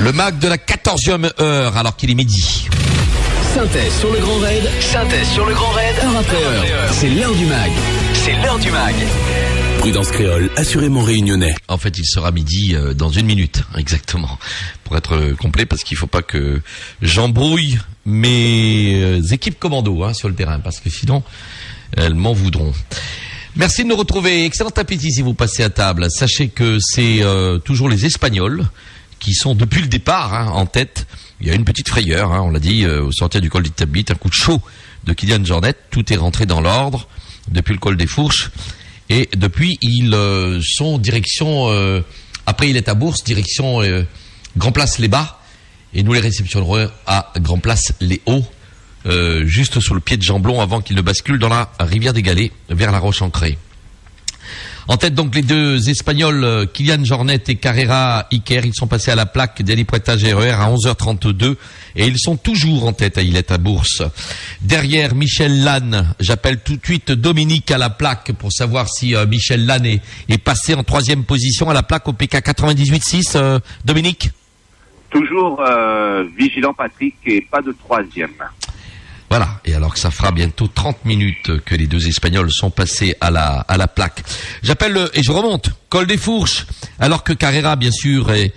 Le mag de la 14e heure, alors qu'il est midi. Synthèse sur le Grand Raid. Synthèse sur le Grand Raid. Heure après heure. C'est l'heure du mag. C'est l'heure du mag. Prudence Créole, assurément réunionnais. En fait, il sera midi dans 1 minute, exactement. Pour être complet, parce qu'il faut pas que j'embrouille mes équipes commando sur le terrain, parce que sinon, elles m'en voudront. Merci de nous retrouver. Excellent appétit si vous passez à table. Sachez que c'est toujours les Espagnols qui sont depuis le départ en tête. Il y a une petite frayeur, on l'a dit, au sortir du col d'Itablit, un coup de chaud de Kylian Jornet. Tout est rentré dans l'ordre depuis le col des Fourches. Et depuis, ils sont direction, après il est à Bourse, direction Grand Place les Bas. Et nous les réceptionnerons à Grand Place les Hauts, juste sous le pied de Jamblon avant qu'il ne bascule dans la rivière des Galets vers la Roche-Ancrée. En tête donc les deux Espagnols, Kylian Jornet et Carrera Iker. Ils sont passés à la plaque d'hélipointage RER à 11h32 et ils sont toujours en tête à Ilette à Bourse. Derrière Michel Lannes, j'appelle tout de suite Dominique à la plaque pour savoir si Michel Lannes est passé en 3e position à la plaque au PK 98.6. Dominique? Toujours vigilant Patrick et pas de 3e. Voilà, et alors que ça fera bientôt 30 minutes que les deux Espagnols sont passés à la plaque. J'appelle et je remonte, col des Fourches, alors que Carrera, bien sûr, et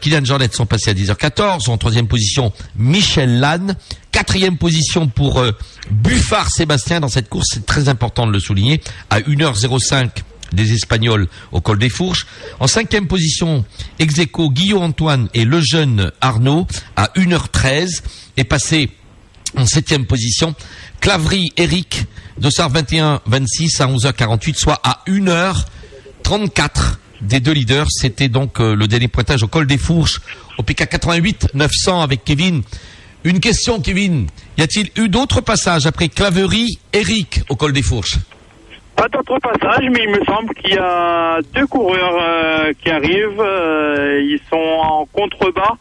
Kylian Jornet sont passés à 10h14. En 3e position, Michel Lannes. 4e position pour Buffard Sébastien dans cette course, c'est très important de le souligner, à 1h05 des Espagnols au col des Fourches. En 5e position, ex aequo Guillaume Antoine et le jeune Arnaud à 1h13 et passé en 7e position, Claverie Eric, Dossard 21-26 à 11h48, soit à 1h34 des deux leaders. C'était donc le dernier pointage au col des Fourches, au PK 88 900 avec Kevin. Une question, Kevin. Y a-t-il eu d'autres passages après Claverie Eric au col des Fourches? Pas d'autres passages, mais il me semble qu'il y a 2 coureurs qui arrivent. Ils sont en contrebas.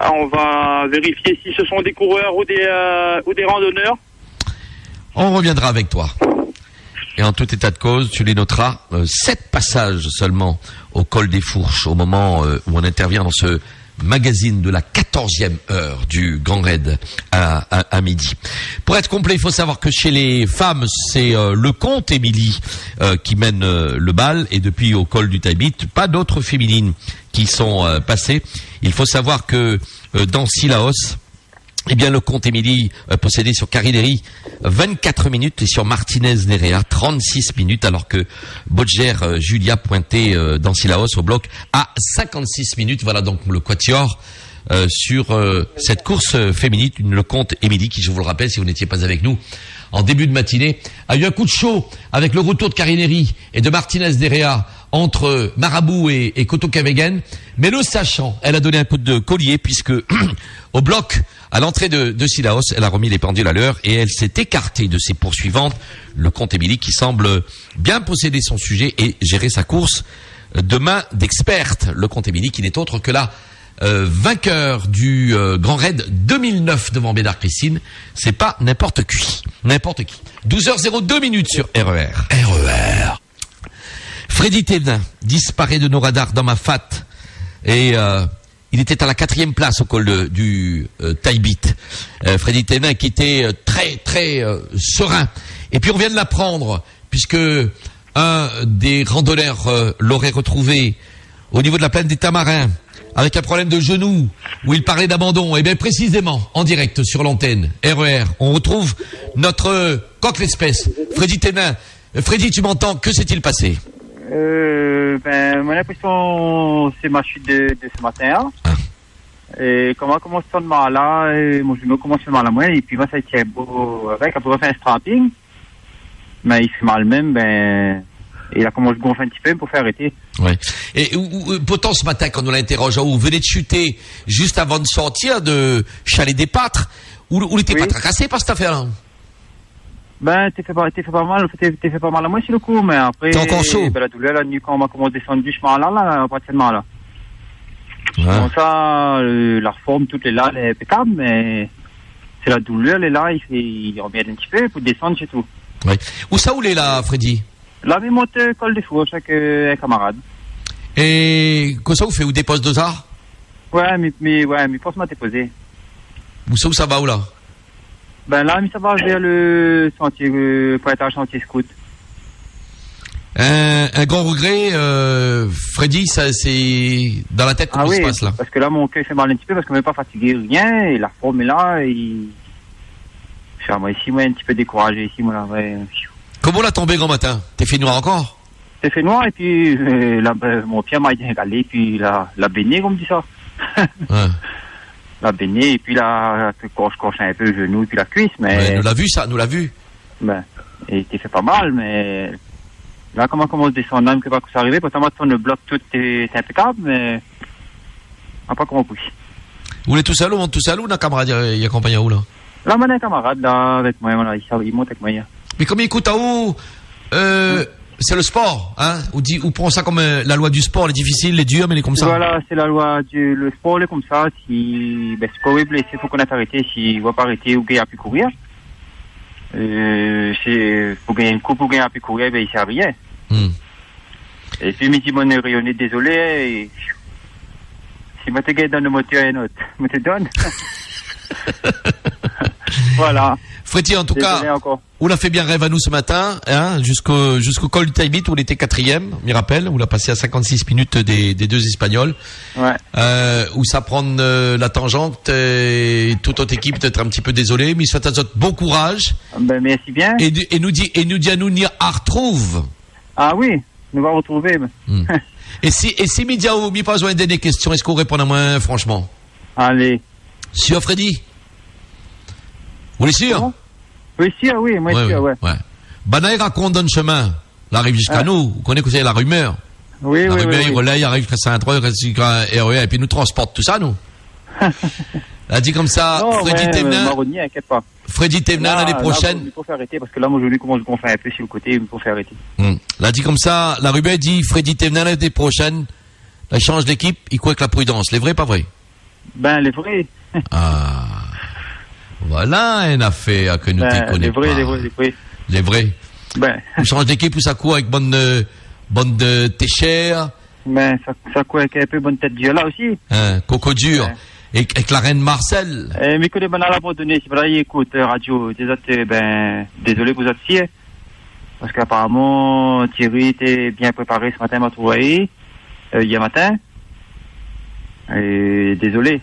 On va vérifier si ce sont des coureurs ou des randonneurs. On reviendra avec toi. Et en tout état de cause, tu les noteras 7 passages seulement au col des Fourches au moment où on intervient dans ce magazine de la 14e heure du Grand Raid à midi. Pour être complet, il faut savoir que chez les femmes, c'est le comte Émilie qui mène le bal, et depuis au col du Taibit, pas d'autres féminines qui sont passées. Il faut savoir que dans Sillaos, eh bien, le comte Émilie possédait sur Carilleri 24 minutes et sur Martinez Nerea 36 minutes, alors que Bodger Julia pointait dans Sillaos au bloc à 56 minutes. Voilà donc le quatuor sur cette course féminine. Le comte Émilie qui, je vous le rappelle, si vous n'étiez pas avec nous en début de matinée, a eu un coup de chaud avec le retour de Carilleri et de Martinez Nerea entre Marabout et Cotocavegan, mais le sachant, elle a donné un coup de collier puisque au bloc, à l'entrée de Sillaos, elle a remis les pendules à l'heure et elle s'est écartée de ses poursuivantes. Le comte Émilie qui semble bien posséder son sujet et gérer sa course de main d'experte. Le comte Émilie qui n'est autre que la vainqueur du Grand Raid 2009 devant Bédard Christine. C'est pas n'importe qui. 12h02 minutes sur RER. RER. Freddy Thévenin disparaît de nos radars dans ma FAT et il était à la 4e place au col du Taibit. Freddy Thévenin qui était très serein. Et puis on vient de l'apprendre puisque un des randonneurs l'aurait retrouvé au niveau de la plaine des Tamarins avec un problème de genou où il parlait d'abandon. Et bien précisément en direct sur l'antenne RER, on retrouve notre coq l'espèce, Freddy Thévenin. Freddy, tu m'entends? Que s'est-il passé? Mon impression, c'est ma chute de ce matin. Et comment commence ce mal-là, mon genou commence à mal à moi, et puis moi, ça tient beau avec, après, on fait un strapping, mais il fait mal même, et là, comment je gonfle un petit peu pour faire arrêter. Ouais. Et pourtant, ce matin, quand on l'interroge, vous venez de chuter juste avant de sortir de Chalet des Pâtres, où il n'était pas tracassé par cette affaire-là? T'es fait pas mal à moi sur le coup, mais après, t'es encore chaud. La douleur, la nuit, quand on commence à descendre du chemin là, pratiquement là. Ouais. Bon, ça, la reforme, toutes les là, elle est impeccable, mais c'est la douleur, les là, il remet un petit peu pour descendre, c'est tout. Ouais. Où ça, où est là, Freddy? Là, il monte col des Fourches avec un camarade. Et quoi ça, vous fait où des postes de ça? Ouais, mais pour ce matin posé. Où ça va, où là? Ben là, mais ça va vers le sentier, pointage sentier scout. Un grand regret, Freddy, ça c'est dans la tête comment il se passe là? Parce que là mon cœur fait mal un petit peu parce que je ne pas fatigué, rien, et la forme est là, et moi ici, moi un petit peu découragé ici, moi là, ouais. Comment l'a tombé grand matin? T'es fait noir encore? T'es fait noir et puis mon pied m'a égalé, puis la baigné, comme dit ça. Ouais. La baigné, et puis là, coche un peu le genou, et puis la cuisse, mais... Ouais, nous l'a vu ça, nous l'a vu. Ben, et t'es fait pas mal, mais... Là, comment on commence à descendre, même que pas que ça arrive, parce que le bloc tout est impeccable, mais on pas comment on pousse. Vous êtes tout seul ou un camarade y accompagne où là? Là, on a un camarade là avec moi, voilà, il monte avec moi. Mais comme il écoute à où c'est le sport, hein? Ou prend ça comme la loi du sport, les difficiles, les durs, mais les comme ça. Voilà, c'est la loi le sport, est comme ça. Si quand il est blessé, il faut qu'on ait arrêté. S'il ne va pas arrêter ou qu'il a pu courir. Faut gagner une coupe ou gagner à pu courir, il ne sert à rien. Et puis, il m'a dit, rayonné, désolé. Et... Si je te gagne dans le moteur et autre, je te donne. Voilà. Freddy, en tout désolé cas, encore. on a fait bien rêve à nous ce matin, hein, jusqu'au col du Taibit où on était 4e, m'y rappelle, où on a passé à 56 minutes des deux Espagnols. Ouais. Où ça prend la tangente et toute notre équipe peut être un petit peu désolée, mais ça t'azote bon courage. Ben, merci bien. Et nous dit à nous n'y retrouve. Ah oui, nous va retrouver. Et si Midiao, mi pas besoin des questions, est-ce qu'on répond à moi, franchement? Allez. Sûr, Freddy? Vous êtes sûr? Comment? Oui, sûr, oui, moi sûr, ouais. Banaï raconte dans le chemin, il arrive jusqu'à nous, vous connaissez que c'est la rumeur. Oui, la oui, rumeur, oui. il relaye, il arrive jusqu'à Saint-Trois, il reste jusqu'à RER, et puis nous transporte tout ça, nous. Elle a dit comme ça, Non, Freddy Thévenin. Marronnier, inquiète pas. Freddy Thévenin l'année prochaine. Il faut faire arrêter, parce que là, moi, aujourd'hui, comment je confie un peu sur le côté, il faut faire arrêter. Elle a dit comme ça, la rumeur dit, Freddy Thévenin l'année prochaine, la change d'équipe, il croit avec la prudence. Les vrais, pas vrai? Ben, les vrais. Ah. Voilà une affaire que nous ne connaissons pas. Les vrais. Ben. On change d'équipe ou ça court avec bonne téchère. Ben, ça court avec un peu bonne tête de là aussi. Coco dur. Ouais. Et avec la reine Marcel. Mais que les bonnes à l'abandonner, si vous voulez, écoute, radio, désolé vous êtes fiers. Parce qu'apparemment, Thierry était bien préparé ce matin, m'a trouvé, hier matin. Et désolé.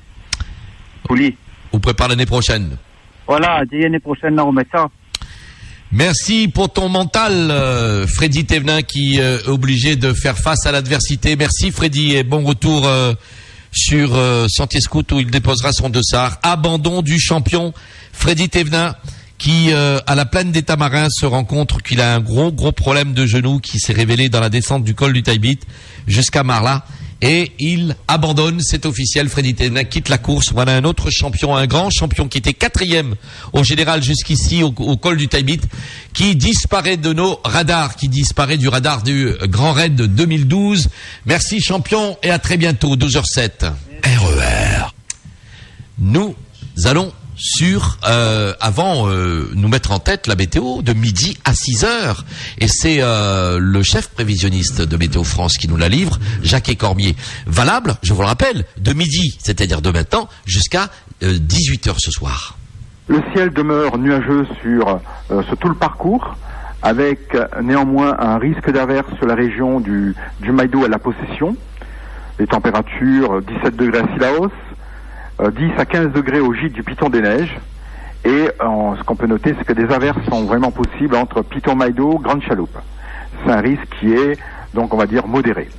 Poli. On prépare l'année prochaine. Voilà, dès l'année prochaine, on remet ça. Merci pour ton mental, Freddy Thévenin, qui est obligé de faire face à l'adversité. Merci Freddy et bon retour sur Sentier Scout où il déposera son dossard. Abandon du champion Freddy Thévenin qui, à la plaine des Tamarins, se rend compte qu'il a un gros problème de genou qui s'est révélé dans la descente du col du Taibit jusqu'à Marla. Et il abandonne, c'est officiel, Freddy Thévenin quitte la course. Voilà un autre champion, un grand champion qui était 4e au général jusqu'ici au col du Taibit, qui disparaît de nos radars, qui disparaît du radar du Grand Raid de 2012. Merci champion et à très bientôt, 12h07. RER. Nous allons avant nous mettre en tête la météo de midi à 6h. Et c'est le chef prévisionniste de Météo France qui nous la livre, Jacques Cormier. Valable, je vous le rappelle, de midi, c'est-à-dire de maintenant, jusqu'à 18h ce soir. Le ciel demeure nuageux sur tout le parcours, avec néanmoins un risque d'averse sur la région du Maïdo à la Possession. Les températures 17 degrés à Sillaos, 10 à 15 degrés au gîte du Piton des Neiges. Et ce qu'on peut noter, c'est que des averses sont vraiment possibles entre Piton Maïdo, Grande Chaloupe. C'est un risque qui est, donc on va dire, modéré.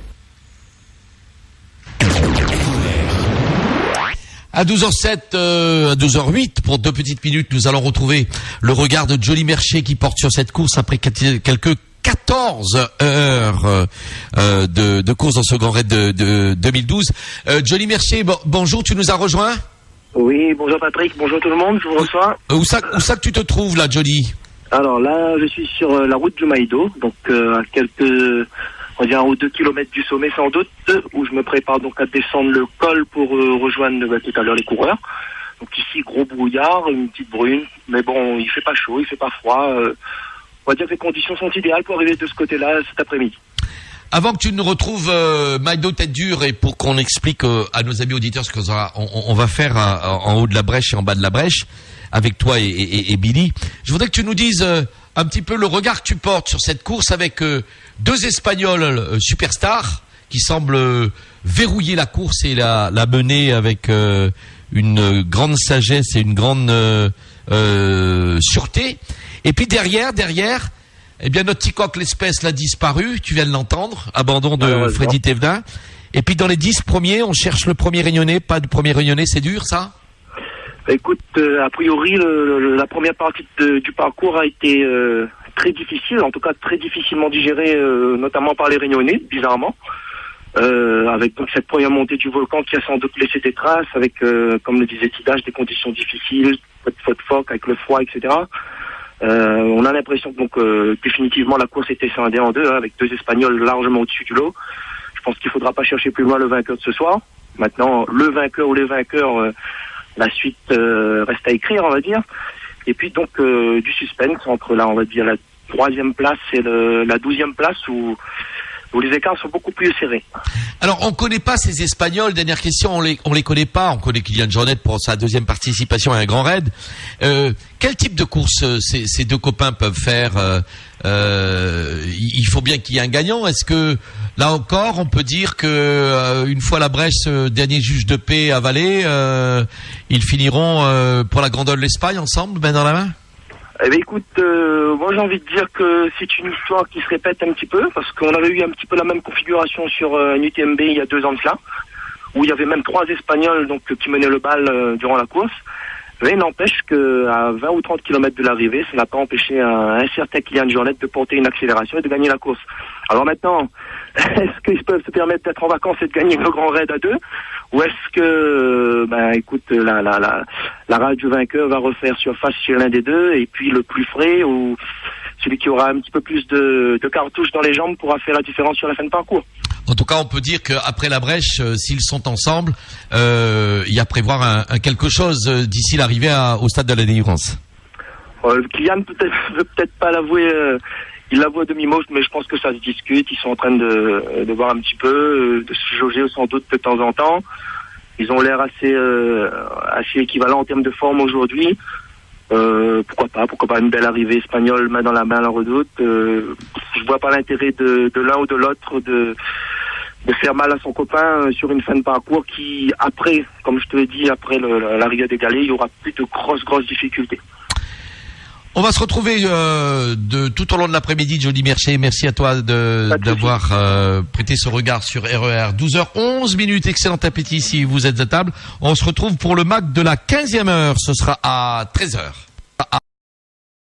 À 12h07, à 12h08, pour 2 petites minutes, nous allons retrouver le regard de Johnny Mercier qui porte sur cette course après quelques 14 heures de course dans ce Grand Raid de 2012. Johnny Mercier, bonjour, tu nous as rejoint? Oui, bonjour Patrick, bonjour tout le monde, je vous reçois. Où ça que tu te trouves là, Johnny? Alors là, je suis sur la route du Maïdo, donc à quelques, on va dire 1 ou 2 kilomètres du sommet sans doute, où je me prépare donc à descendre le col pour rejoindre tout à l'heure les coureurs. Donc ici, gros brouillard, une petite brune, mais bon, il fait pas chaud, il fait pas froid. On va dire que les conditions sont idéales pour arriver de ce côté-là cet après-midi. Avant que tu nous retrouves Maido tête dure et pour qu'on explique à nos amis auditeurs ce qu'on va faire en haut de la brèche et en bas de la brèche avec toi et Billy, je voudrais que tu nous dises un petit peu le regard que tu portes sur cette course avec deux Espagnols superstars qui semblent verrouiller la course et la mener avec une grande sagesse et une grande sûreté. Et puis derrière, eh bien notre petit coq l'espèce l'a disparu, tu viens de l'entendre, abandon de Freddy Thévenin. Et puis dans les 10 premiers, on cherche le premier réunionnais, pas de premier réunionnais, c'est dur ça? Écoute, a priori, la première partie du parcours a été très difficile, en tout cas très difficilement digérée, notamment par les réunionnais, bizarrement. Avec donc cette première montée du volcan qui a sans doute laissé des traces, avec, comme le disait Tidage, des conditions difficiles, peu de feu de phoque, avec le froid, etc. On a l'impression que donc définitivement la course était scindée en deux, hein, avec deux Espagnols largement au-dessus du lot. Je pense qu'il ne faudra pas chercher plus loin le vainqueur de ce soir. Maintenant, le vainqueur ou les vainqueurs, la suite reste à écrire, on va dire. Et puis donc du suspense entre là, on va dire la 3e place et la 12e place où les écarts sont beaucoup plus serrés. Alors, on connaît pas ces Espagnols. Dernière question, on les connaît pas. On connaît Kylian Jornet pour sa 2e participation à un grand raid. Quel type de course ces deux copains peuvent faire? Il faut bien qu'il y ait un gagnant. Est-ce que là encore, on peut dire que une fois la brèche, dernier juge de paix avalé, ils finiront pour la grandeur de l'Espagne ensemble, main dans la main? Eh bien, écoute, moi j'ai envie de dire que c'est une histoire qui se répète un petit peu, parce qu'on avait eu un petit peu la même configuration sur une UTMB il y a 2 ans de cela, où il y avait même 3 Espagnols donc qui menaient le bal durant la course. Mais n'empêche qu'à 20 ou 30 km de l'arrivée, ça n'a pas empêché un certain Kylian Jornet de porter une accélération et de gagner la course. Alors maintenant, est-ce qu'ils peuvent se permettre d'être en vacances et de gagner le grand raid à 2? Ou est-ce que, écoute, la rage du vainqueur va refaire surface sur l'un des deux, et puis le plus frais, ou celui qui aura un petit peu plus de cartouches dans les jambes pourra faire la différence sur la fin de parcours? En tout cas, on peut dire qu'après la brèche, s'ils sont ensemble, il y a à prévoir un quelque chose d'ici l'arrivée au stade de la délivrance. Kylian veut peut-être pas l'avouer, il l'avoue à demi-mot, mais je pense que ça se discute. Ils sont en train de voir un petit peu, de se jauger sans doute de temps en temps. Ils ont l'air assez équivalents en termes de forme aujourd'hui. Pourquoi pas une belle arrivée espagnole main dans la main à la Redoute. Je vois pas l'intérêt de l'un ou de l'autre de faire mal à son copain sur une fin de parcours qui, après, comme je te l'ai dit, après l'arrivée des galets, il y aura plus de grosses difficultés. On va se retrouver tout au long de l'après-midi, Johnny Mercier. Merci à toi d'avoir prêté ce regard sur RER. 12h11, excellent appétit si vous êtes à table. On se retrouve pour le MAC de la 15e heure. Ce sera à 13h.